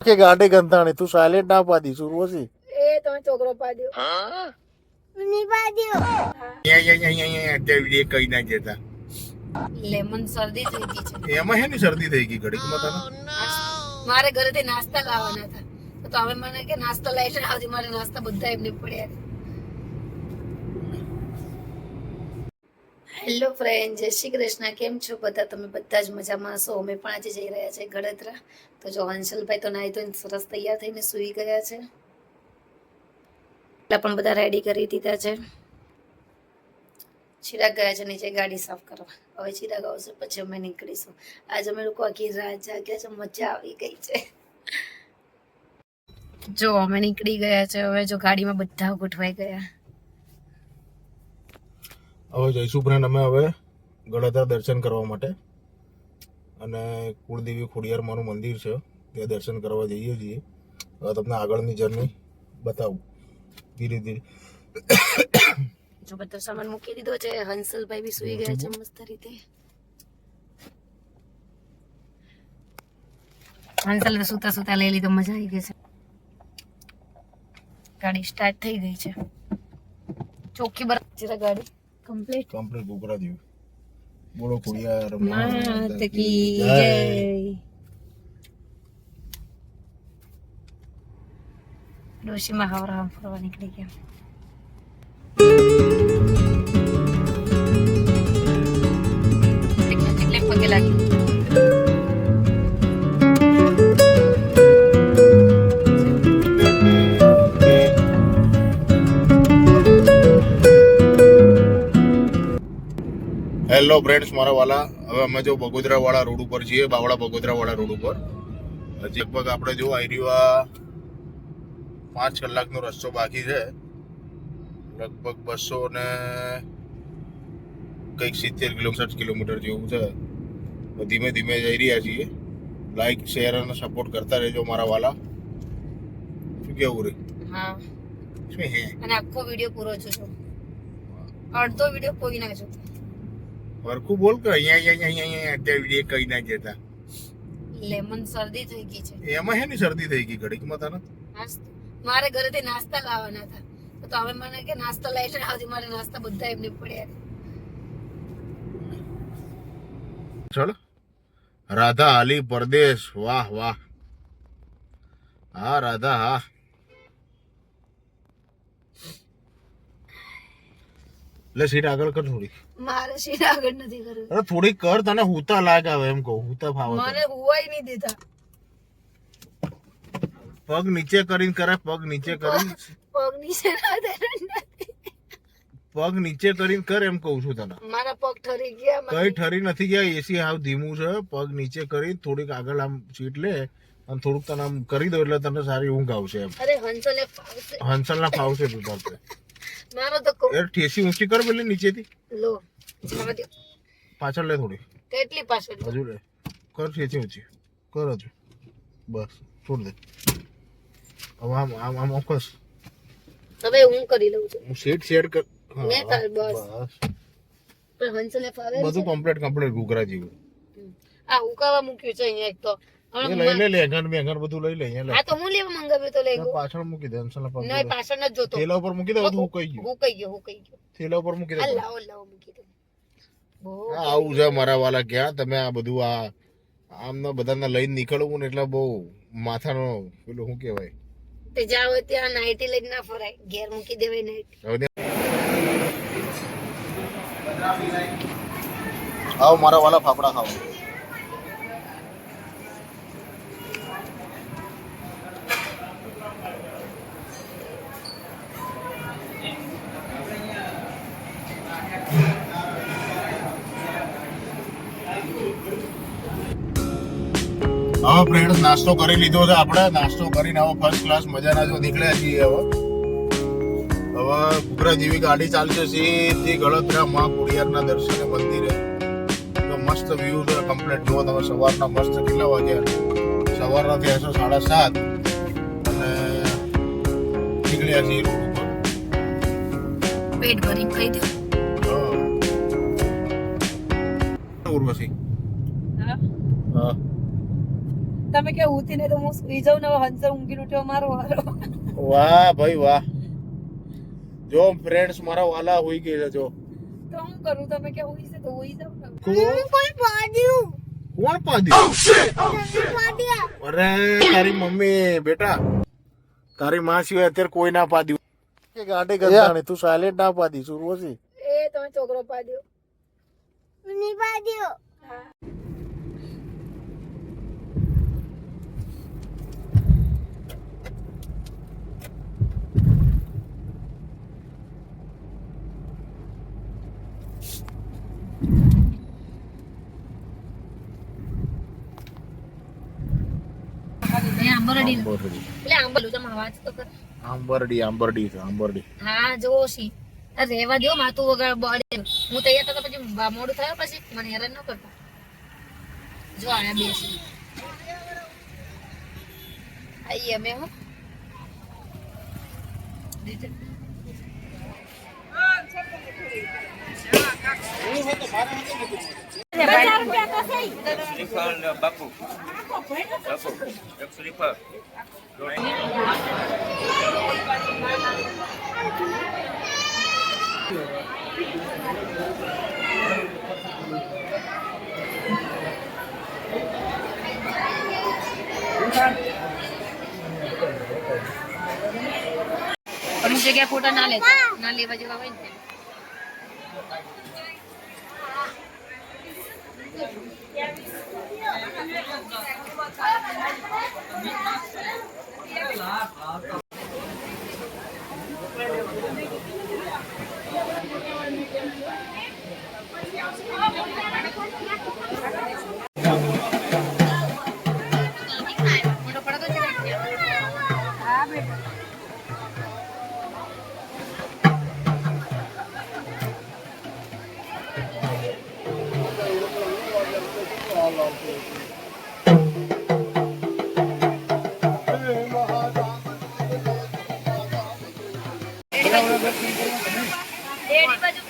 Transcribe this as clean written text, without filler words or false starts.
કે ગાડી ગંધાણી તું સાયલેન્ટ ના પાડી સુરવસી એ તમે છોકરો પાડ્યો ની પાડ્યો વિડીયો કઈ ના કેતા લેમન શરદી થઈ ગઈ છે એમાં હે ની શરદી થઈ ગઈ ઘડીક માં તને મારે ઘરેથી નાસ્તા લાવવાના હતા તો હવે મને કે નાસ્તો લઈને આવજે મારે નાસ્તા બધા એમને પડ્યા હેલો ફ્રેન્ડ જય શ્રી કૃષ્ણ કેમ છો બધા તમે બધા જ મજામાં છો અમે પણ આજે જઈ રહ્યા છે ગળતરા તો જો હંસલભાઈ તો નાઈ તો સરસ તૈયાર થઈને સૂઈ ગયા છે એટલે પણ બધા રેડી કરી દીધા છે ચિરાગ ગયા છે નીચે ગાડી સાફ કરવા હવે ચિરાગ આવશે પછી અમે નીકળીશું આજે અમે લોકો આખી રાત જાગ્યા છે મજા આવી ગઈ છે જો અમે નીકળી ગયા છે હવે જો ગાડીમાં બધા ગોઠવાઈ ગયા હવે જઈશું ફ્રેન્ડ અમે હવે ગળતરા દર્શન કરવા માટે અને કુળદેવી ખોડિયાર માનું મંદિર છે ત્યાં દર્શન કરવા જઈએ છીએ હવે તમને આગળની જર્ની બતાવું ધીરે ધીરે જો બધો સામાન મૂકી દીધો છે હંસલભાઈ બી સુઈ ગયા છે મસ્ત રીતે હંસલ સુતા સુતા લઈ લીધો મજા આવી ગઈ છે ગાડી સ્ટાર્ટ થઈ ગઈ છે ચોખ્ખી બરાબર છે ગાડી કમ્પ્લીટ ગોગરા જેવી બોલો ખોડિયાર માત કી જય ડોશીમાં હવરા ફરવા નીકળી ગયા એટલે પગે લાગી હેલો ફ્રેન્ડ્સ મારા વાલા હવે અમે જો બગોદરા વાળા રોડ ઉપર છીએ બાવળા બગોદરા વાળા રોડ ઉપર હજી લગભગ આપણે જો આવી રહ્યું 5 કલાકનો રસ્તો બાકી છે લગભગ 200 ને કંઈક 70 કિલોમીટર જેવું છે ધીમે ધીમે જઈ રહ્યા છીએ લાઈક શેર અને સપોર્ટ કરતા રહેજો મારા વાલા શું કેવું રે હા શું હે અને આખો વિડિયો પૂરો જોજો અડધો વિડિયો કોઈ ના જોતો વરકુ બોલ કે અહીંયા અત્યારે વિડીયો કઈ ના કેતા લેમન શરદી થઈ ગઈ છે એમાં હે ની શરદી થઈ ગઈ ઘડીકમાં તને મારે ઘરેથી નાસ્તા લાવવાના હતા તો હવે મને કે નાસ્તો લઈને આવજે મારે નાસ્તા બધા એમને પડ્યા ચલો રાધા હાલી પરદેશ વાહ વાહ હા રાધા હા લે સીટ આગળ કર થોડી મારે સીટ આગળ નથી કરવી અરે થોડી કર તને હુતા લાગ આવે એમ કહું હુતા ફાવે મને હુવાય નહીં દેતા પગ નીચે કરીને કરે પગ નીચે કરીને પગ નીચે ના દે પગ નીચે કરીને કર એમ કહું છું તને મારા પગ ઠરી ગયા કઈ ઠરી નથી ગયા એસી હાવ ધીમું છે પગ નીચે કરી થોડીક આગળ આમ સીટ લે અને થોડુંક તને આમ કરી દો એટલે તને સારી ઊંઘ આવશે એમ અરે હંસલે ફાવશે હંસલ ના ફાવશે તું તારે મારો તો યાર ઠેસી ઊંચી કર પેલી નીચેથી લો જવા દે પાછળ લે થોડી કેટલી પાછળ હજુ લે કર ઠેસી ઊંચી કર હજુ બસ છોડ દે હવે આમ આમ આમ ઓફસ હવે હું કરી લઉં છું હું સીટ શેડ કર મેં કર બસ પણ હંસલે ફાવે બધું કમ્પ્લીટ ઘૂઘરા જેવું આ ઉકાવા મૂક્યું છે અહીંયા એક તો લઈ લે લેગન મેગન બધું લઈ લે અહીંયા આ તો હું લેવા મંગાવ્યું તો લઈ ગયો પાછળ મૂકી દે હંસલ ના પગ નહીં પાછળ ન જોતો થેલા ઉપર મૂકી દે હું કહી ગયો હું કઈ ગયો થેલા ઉપર મૂકી દે લાવો લાવો મૂકી દો આવું છે મારા વાલા ક્યાં તમે આ બધું આ આમના બધાને લઈને નીકળવું ને એટલે બહુ માથાનો પેલું શું કહેવાય તે જાવ ત્યાં નાઈટી લઈને ના ફરાય ઘેર મૂકી દેવાય નાઈટી આવો મારા વાલા ફાફડા ખાઓ હવે ફ્રેન્ડ્સ નાસ્તો કરી લીધો છે આપણે નાસ્તો કરીને હવે ફર્સ્ટ ક્લાસ મજાના જો નીકળ્યા છીએ હવે ઘૂઘરા જેવી ગાડી ચાલશે સીધી ગળતરા માં ખોડિયારના દર્શને મંદિરે તો મસ્ત વ્યૂ છે કમ્પ્લીટ જુઓ તમે સવારના મસ્ત કેટલા વાગ્યા સવારના થયા છે 7:30 અને નીકળ્યા છીએ રોડ ઉપર પેટ ભરીને ખાઈ દો ઉર્વશી હા હા તમે કે ઉતી ને તો હું સુઈ જાઉં ને હવે હંસર ઊંઘી ઉઠ્યો મારો વારો. વાહ ભાઈ વાહ. જો ફ્રેન્ડ્સ મારા વાલા હોઈ ગયેલા જો. તો હું કરું તમે કે હોઈ છે તો હોઈ જાઉં ને. કોણ પાડ્યું? અરે તારી મમ્મી બેટા, તારી માં સિવાય અત્યારે કોઈ ના પાડ્યું. કે ગાંડે ગંધાણી તું સાયલેન્ટ ના પાડી સુરવસી. એ તમે છોકરો પાડ્યો. ની પાડ્યો. આંબરડી આંબરડી એટલે આંબલું તમે અવાજ તો કર. આંબરડી છે આંબરડી. હા જો સી રેવા દો માતું વગર બોડી હું તૈયાર થતા પછી મોડું થયો પછી મને હેરાન ન કરતા. જો આયા બેસી આઈ અમે હો શ્રીફળ બાપુ એક શ્રીફળ અમુક જગ્યાએ ફોટા ના લેતા ના લેવા જેવા હોય ને ફોટો પડતો છે હા બેટા રેડી બાજુ